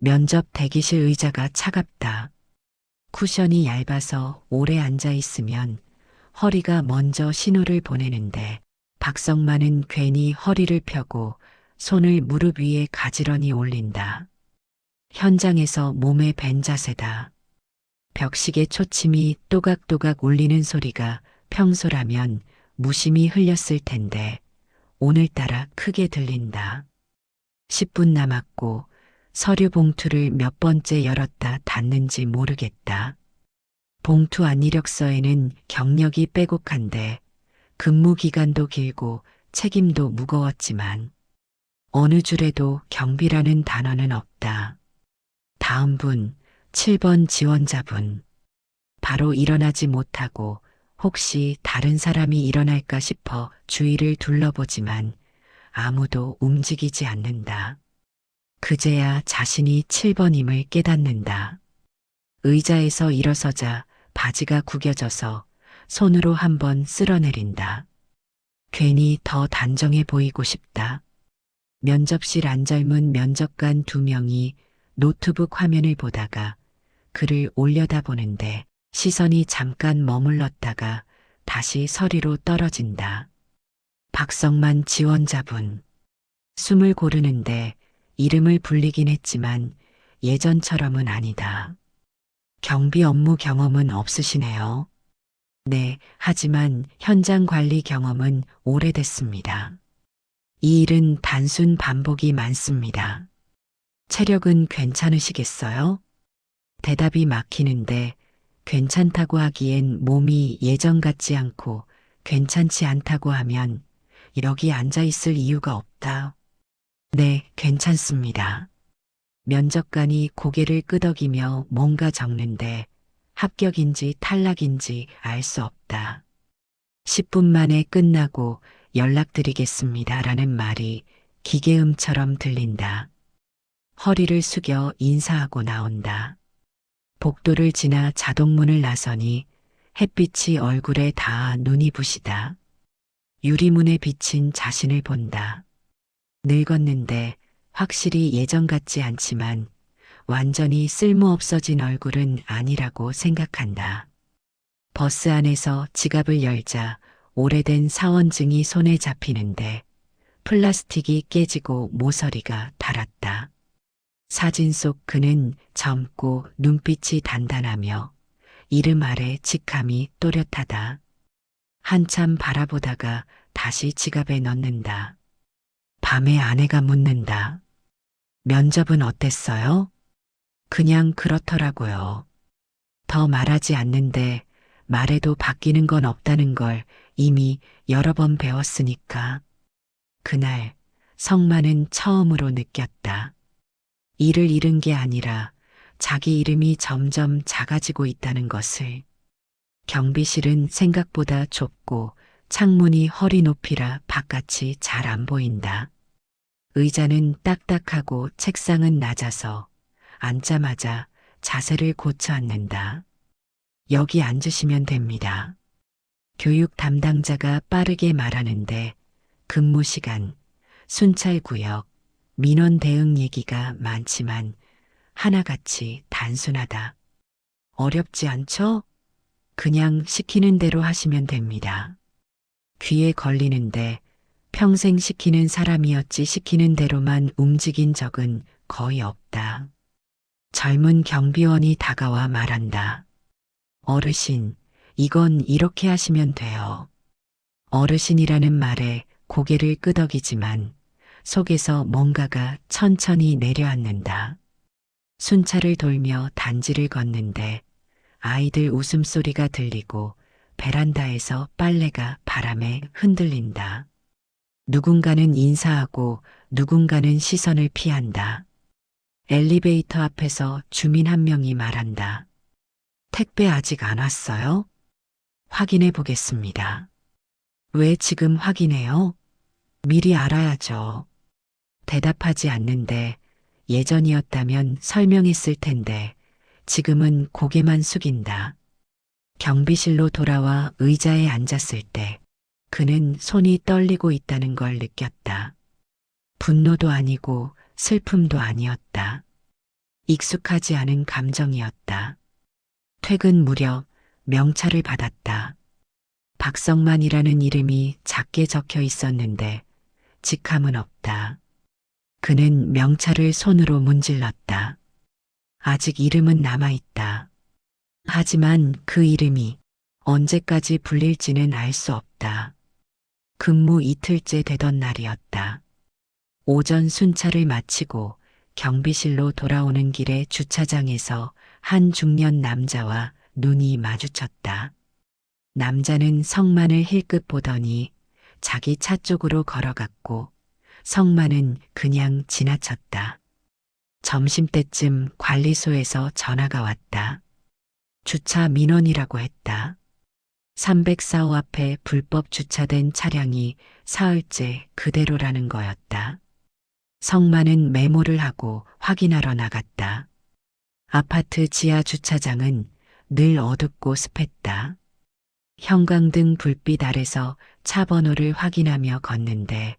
면접 대기실 의자가 차갑다. 쿠션이 얇아서 오래 앉아 있으면 허리가 먼저 신호를 보내는데 박성만은 괜히 허리를 펴고 손을 무릎 위에 가지런히 올린다. 현장에서 몸에 밴 자세다. 벽식의 초침이 또각또각 울리는 소리가 평소라면 무심히 흘렸을 텐데 오늘따라 크게 들린다. 10분 남았고 서류 봉투를 몇 번째 열었다 닫는지 모르겠다. 봉투 안 이력서에는 경력이 빼곡한데 근무 기간도 길고 책임도 무거웠지만 어느 줄에도 경비라는 단어는 없다. 다음 분, 7번 지원자분. 바로 일어나지 못하고 혹시 다른 사람이 일어날까 싶어 주위를 둘러보지만 아무도 움직이지 않는다. 그제야 자신이 7번임을 깨닫는다. 의자에서 일어서자 바지가 구겨져서 손으로 한번 쓸어내린다. 괜히 더 단정해 보이고 싶다. 면접실 안절문 면접관 2명이 노트북 화면을 보다가 글을 올려다보는데 시선이 잠깐 머물렀다가 다시 서리로 떨어진다. 박성만 지원자분. 숨을 고르는데 이름을 불리긴 했지만 예전처럼은 아니다. 경비 업무 경험은 없으시네요. 네, 하지만 현장 관리 경험은 오래됐습니다. 이 일은 단순 반복이 많습니다. 체력은 괜찮으시겠어요? 대답이 막히는데 괜찮다고 하기엔 몸이 예전 같지 않고 괜찮지 않다고 하면 여기 앉아 있을 이유가 없다. 네, 괜찮습니다. 면접관이 고개를 끄덕이며 뭔가 적는데 합격인지 탈락인지 알 수 없다. 10분 만에 끝나고 연락드리겠습니다라는 말이 기계음처럼 들린다. 허리를 숙여 인사하고 나온다. 복도를 지나 자동문을 나서니 햇빛이 얼굴에 닿아 눈이 부시다. 유리문에 비친 자신을 본다. 늙었는데 확실히 예전 같지 않지만 완전히 쓸모없어진 얼굴은 아니라고 생각한다. 버스 안에서 지갑을 열자 오래된 사원증이 손에 잡히는데 플라스틱이 깨지고 모서리가 닳았다. 사진 속 그는 젊고 눈빛이 단단하며 이름 아래 직함이 또렷하다. 한참 바라보다가 다시 지갑에 넣는다. 밤에 아내가 묻는다. 면접은 어땠어요? 그냥 그렇더라고요. 더 말하지 않는데 말해도 바뀌는 건 없다는 걸 이미 여러 번 배웠으니까. 그날 성만은 처음으로 느꼈다. 일을 잃은 게 아니라 자기 이름이 점점 작아지고 있다는 것을. 경비실은 생각보다 좁고 창문이 허리 높이라 바깥이 잘 안 보인다. 의자는 딱딱하고 책상은 낮아서 앉자마자 자세를 고쳐 앉는다. 여기 앉으시면 됩니다. 교육 담당자가 빠르게 말하는데 근무 시간, 순찰 구역, 민원 대응 얘기가 많지만 하나같이 단순하다. 어렵지 않죠? 그냥 시키는 대로 하시면 됩니다. 귀에 걸리는데 평생 시키는 사람이었지 시키는 대로만 움직인 적은 거의 없다. 젊은 경비원이 다가와 말한다. 어르신, 이건 이렇게 하시면 돼요. 어르신이라는 말에 고개를 끄덕이지만 속에서 뭔가가 천천히 내려앉는다. 순찰을 돌며 단지를 걷는데 아이들 웃음소리가 들리고 베란다에서 빨래가 바람에 흔들린다. 누군가는 인사하고 누군가는 시선을 피한다. 엘리베이터 앞에서 주민 한 명이 말한다. 택배 아직 안 왔어요? 확인해 보겠습니다. 왜 지금 확인해요? 미리 알아야죠. 대답하지 않는데 예전이었다면 설명했을 텐데 지금은 고개만 숙인다. 경비실로 돌아와 의자에 앉았을 때 그는 손이 떨리고 있다는 걸 느꼈다. 분노도 아니고 슬픔도 아니었다. 익숙하지 않은 감정이었다. 퇴근 무렵 명찰을 받았다. 박성만이라는 이름이 작게 적혀 있었는데 직함은 없다. 그는 명찰을 손으로 문질렀다. 아직 이름은 남아있다. 하지만 그 이름이 언제까지 불릴지는 알 수 없다. 근무 이틀째 되던 날이었다. 오전 순찰을 마치고 경비실로 돌아오는 길에 주차장에서 한 중년 남자와 눈이 마주쳤다. 남자는 성만을 힐끗 보더니 자기 차 쪽으로 걸어갔고 성만은 그냥 지나쳤다. 점심때쯤 관리소에서 전화가 왔다. 주차 민원이라고 했다. 304호 앞에 불법 주차된 차량이 사흘째 그대로라는 거였다. 성만은 메모를 하고 확인하러 나갔다. 아파트 지하 주차장은 늘 어둡고 습했다. 형광등 불빛 아래서 차 번호를 확인하며 걷는데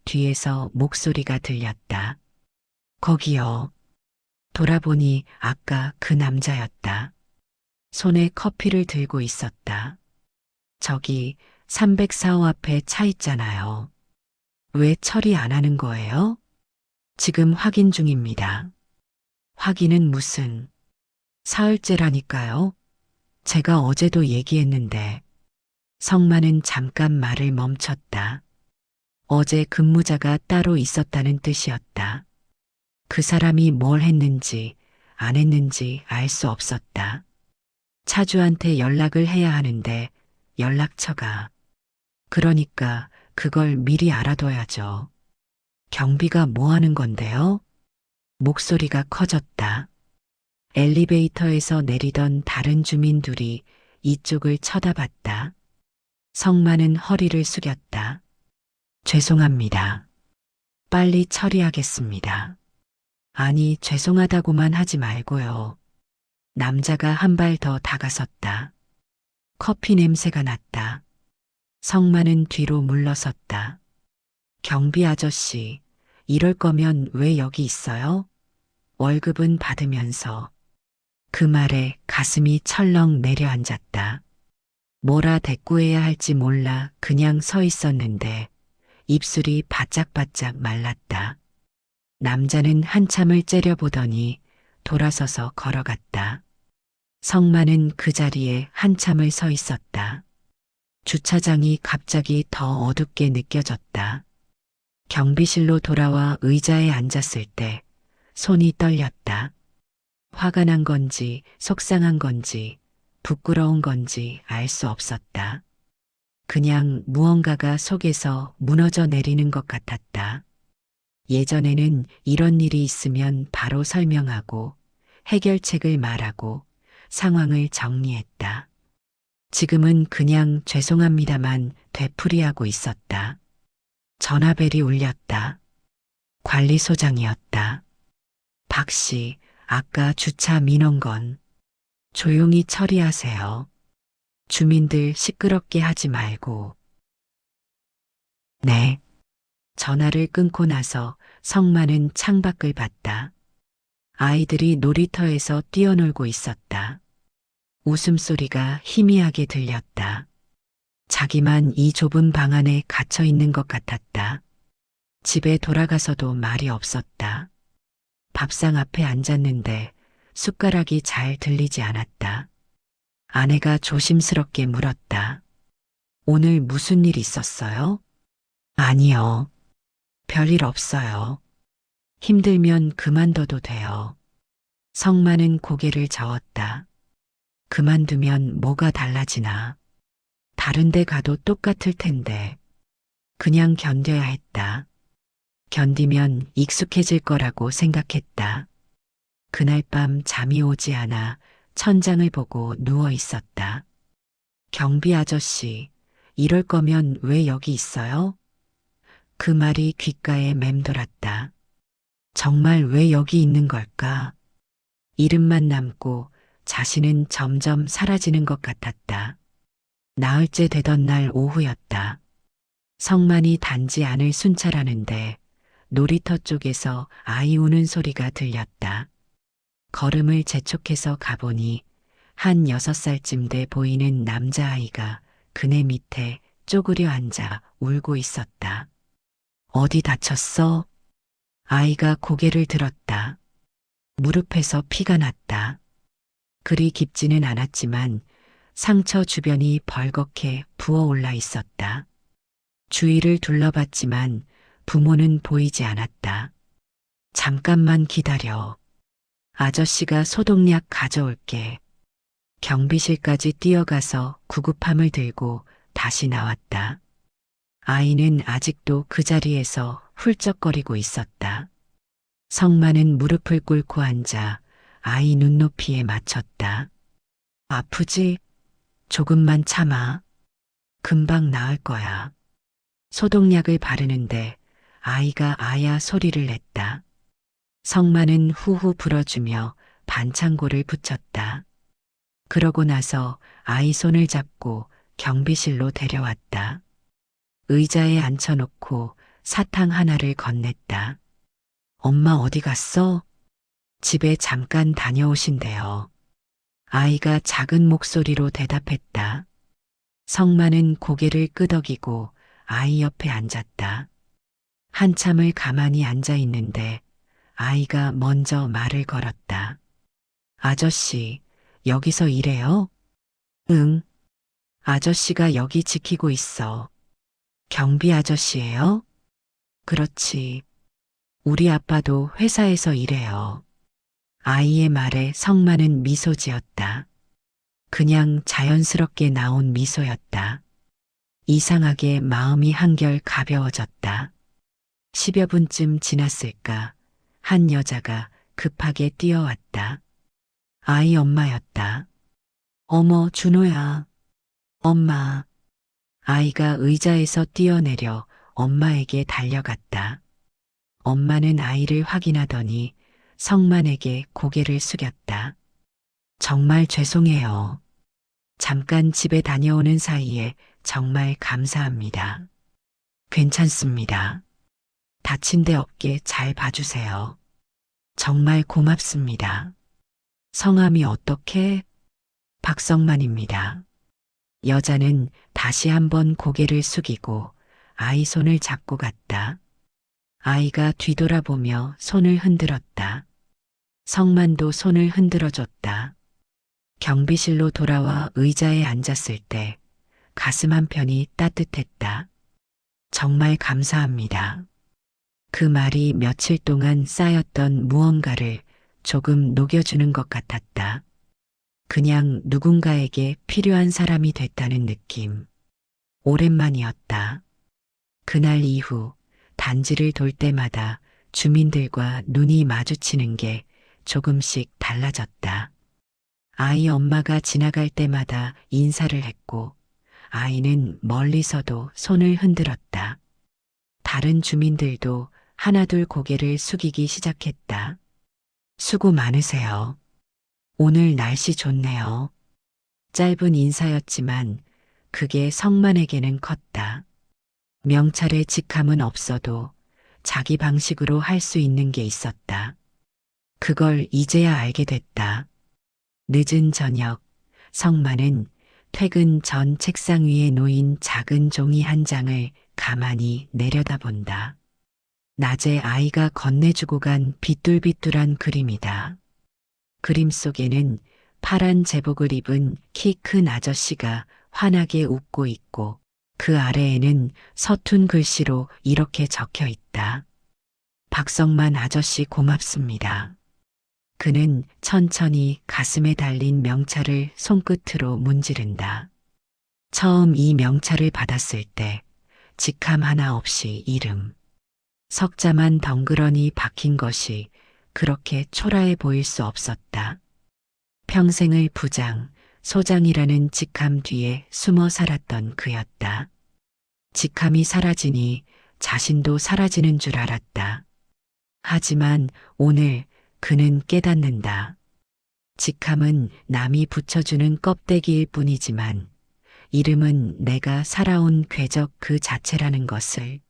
뒤에서 목소리가 들렸다. 거기요. 돌아보니 아까 그 남자였다. 손에 커피를 들고 있었다. 저기 304호 앞에 차 있잖아요. 왜 처리 안 하는 거예요? 지금 확인 중입니다. 확인은 무슨? 사흘째라니까요. 제가 어제도 얘기했는데. 성만은 잠깐 말을 멈췄다. 어제 근무자가 따로 있었다는 뜻이었다. 그 사람이 뭘 했는지 안 했는지 알 수 없었다. 차주한테 연락을 해야 하는데 연락처가. 그러니까 그걸 미리 알아둬야죠. 경비가 뭐 하는 건데요? 목소리가 커졌다. 엘리베이터에서 내리던 다른 주민들이 이쪽을 쳐다봤다. 성만은 허리를 숙였다. 죄송합니다. 빨리 처리하겠습니다. 아니, 죄송하다고만 하지 말고요. 남자가 한 발 더 다가섰다. 커피 냄새가 났다. 성만은 뒤로 물러섰다. 경비 아저씨, 이럴 거면 왜 여기 있어요? 월급은 받으면서. 그 말에 가슴이 철렁 내려앉았다. 뭐라 대꾸해야 할지 몰라 그냥 서 있었는데 입술이 바짝바짝 말랐다. 남자는 한참을 째려보더니 돌아서서 걸어갔다. 성만은 그 자리에 한참을 서 있었다. 주차장이 갑자기 더 어둡게 느껴졌다. 경비실로 돌아와 의자에 앉았을 때 손이 떨렸다. 화가 난 건지 속상한 건지 부끄러운 건지 알 수 없었다. 그냥 무언가가 속에서 무너져 내리는 것 같았다. 예전에는 이런 일이 있으면 바로 설명하고 해결책을 말하고 상황을 정리했다. 지금은 그냥 죄송합니다만 되풀이하고 있었다. 전화벨이 울렸다. 관리소장이었다. 박 씨, 아까 주차 민원건 조용히 처리하세요. 주민들 시끄럽게 하지 말고. 네. 전화를 끊고 나서 성만은 창밖을 봤다. 아이들이 놀이터에서 뛰어놀고 있었다. 웃음소리가 희미하게 들렸다. 자기만 이 좁은 방 안에 갇혀 있는 것 같았다. 집에 돌아가서도 말이 없었다. 밥상 앞에 앉았는데 숟가락이 잘 들리지 않았다. 아내가 조심스럽게 물었다. 오늘 무슨 일 있었어요? 아니요. 별일 없어요. 힘들면 그만둬도 돼요. 성만은 고개를 저었다. 그만두면 뭐가 달라지나. 다른 데 가도 똑같을 텐데. 그냥 견뎌야 했다. 견디면 익숙해질 거라고 생각했다. 그날 밤 잠이 오지 않아 천장을 보고 누워 있었다. 경비 아저씨, 이럴 거면 왜 여기 있어요? 그 말이 귓가에 맴돌았다. 정말 왜 여기 있는 걸까? 이름만 남고 자신은 점점 사라지는 것 같았다. 나흘째 되던 날 오후였다. 성만이 단지 안을 순찰하는데 놀이터 쪽에서 아이 우는 소리가 들렸다. 걸음을 재촉해서 가보니 한 6살쯤 돼 보이는 남자아이가 그네 밑에 쪼그려 앉아 울고 있었다. 어디 다쳤어? 아이가 고개를 들었다. 무릎에서 피가 났다. 그리 깊지는 않았지만 상처 주변이 벌겋게 부어올라 있었다. 주위를 둘러봤지만 부모는 보이지 않았다. 잠깐만 기다려. 아저씨가 소독약 가져올게. 경비실까지 뛰어가서 구급함을 들고 다시 나왔다. 아이는 아직도 그 자리에서 훌쩍거리고 있었다. 성만은 무릎을 꿇고 앉아 아이 눈높이에 맞췄다. 아프지? 조금만 참아. 금방 나을 거야. 소독약을 바르는데 아이가 아야 소리를 냈다. 성만은 후후 불어주며 반창고를 붙였다. 그러고 나서 아이 손을 잡고 경비실로 데려왔다. 의자에 앉혀놓고 사탕 하나를 건넸다. 엄마 어디 갔어? 집에 잠깐 다녀오신대요. 아이가 작은 목소리로 대답했다. 성만은 고개를 끄덕이고 아이 옆에 앉았다. 한참을 가만히 앉아 있는데 아이가 먼저 말을 걸었다. 아저씨, 여기서 일해요? 응. 아저씨가 여기 지키고 있어. 경비 아저씨예요? 그렇지. 우리 아빠도 회사에서 일해요. 아이의 말에 성만은 미소 지었다. 그냥 자연스럽게 나온 미소였다. 이상하게 마음이 한결 가벼워졌다. 10여 분쯤 지났을까 한 여자가 급하게 뛰어왔다. 아이 엄마였다. 어머, 준호야. 엄마. 아이가 의자에서 뛰어내려 엄마에게 달려갔다. 엄마는 아이를 확인하더니 성만에게 고개를 숙였다. 정말 죄송해요. 잠깐 집에 다녀오는 사이에 정말 감사합니다. 괜찮습니다. 다친 데 없게 잘 봐주세요. 정말 고맙습니다. 성함이 어떻게? 박성만입니다. 여자는 다시 한번 고개를 숙이고 아이 손을 잡고 갔다. 아이가 뒤돌아보며 손을 흔들었다. 성만도 손을 흔들어줬다. 경비실로 돌아와 의자에 앉았을 때 가슴 한편이 따뜻했다. 정말 감사합니다. 그 말이 며칠 동안 쌓였던 무언가를 조금 녹여주는 것 같았다. 그냥 누군가에게 필요한 사람이 됐다는 느낌. 오랜만이었다. 그날 이후 단지를 돌 때마다 주민들과 눈이 마주치는 게 조금씩 달라졌다. 아이 엄마가 지나갈 때마다 인사를 했고 아이는 멀리서도 손을 흔들었다. 다른 주민들도 하나둘 고개를 숙이기 시작했다. 수고 많으세요. 오늘 날씨 좋네요. 짧은 인사였지만 그게 성만에게는 컸다. 명찰의 직함은 없어도 자기 방식으로 할 수 있는 게 있었다. 그걸 이제야 알게 됐다. 늦은 저녁, 성만은 퇴근 전 책상 위에 놓인 작은 종이 한 장을 가만히 내려다본다. 낮에 아이가 건네주고 간 비뚤비뚤한 그림이다. 그림 속에는 파란 제복을 입은 키 큰 아저씨가 환하게 웃고 있고 그 아래에는 서툰 글씨로 이렇게 적혀 있다. 박성만 아저씨 고맙습니다. 그는 천천히 가슴에 달린 명찰을 손끝으로 문지른다. 처음 이 명찰을 받았을 때 직함 하나 없이 이름, 석자만 덩그러니 박힌 것이 그렇게 초라해 보일 수 없었다. 평생을 부장, 소장이라는 직함 뒤에 숨어 살았던 그였다. 직함이 사라지니 자신도 사라지는 줄 알았다. 하지만 오늘 그는 깨닫는다. 직함은 남이 붙여주는 껍데기일 뿐이지만 이름은 내가 살아온 궤적 그 자체라는 것을.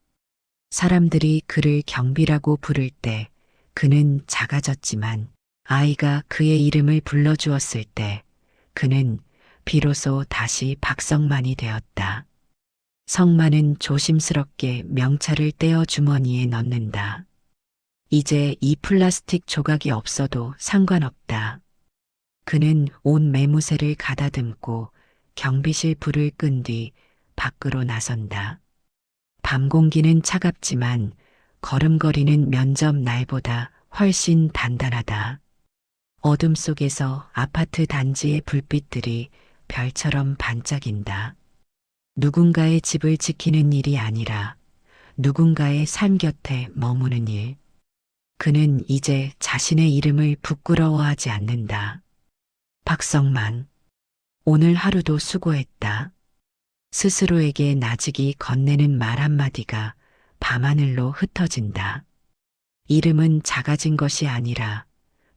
사람들이 그를 경비라고 부를 때 그는 작아졌지만 아이가 그의 이름을 불러주었을 때 그는 비로소 다시 박성만이 되었다. 성만은 조심스럽게 명찰을 떼어 주머니에 넣는다. 이제 이 플라스틱 조각이 없어도 상관없다. 그는 온 매무새를 가다듬고 경비실 불을 끈 뒤 밖으로 나선다. 밤 공기는 차갑지만 걸음걸이는 면접 날보다 훨씬 단단하다. 어둠 속에서 아파트 단지의 불빛들이 별처럼 반짝인다. 누군가의 집을 지키는 일이 아니라 누군가의 삶 곁에 머무는 일. 그는 이제 자신의 이름을 부끄러워하지 않는다. 박성만, 오늘 하루도 수고했다. 스스로에게 나직이 건네는 말 한마디가 밤하늘로 흩어진다. 이름은 작아진 것이 아니라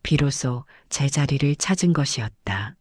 비로소 제자리를 찾은 것이었다.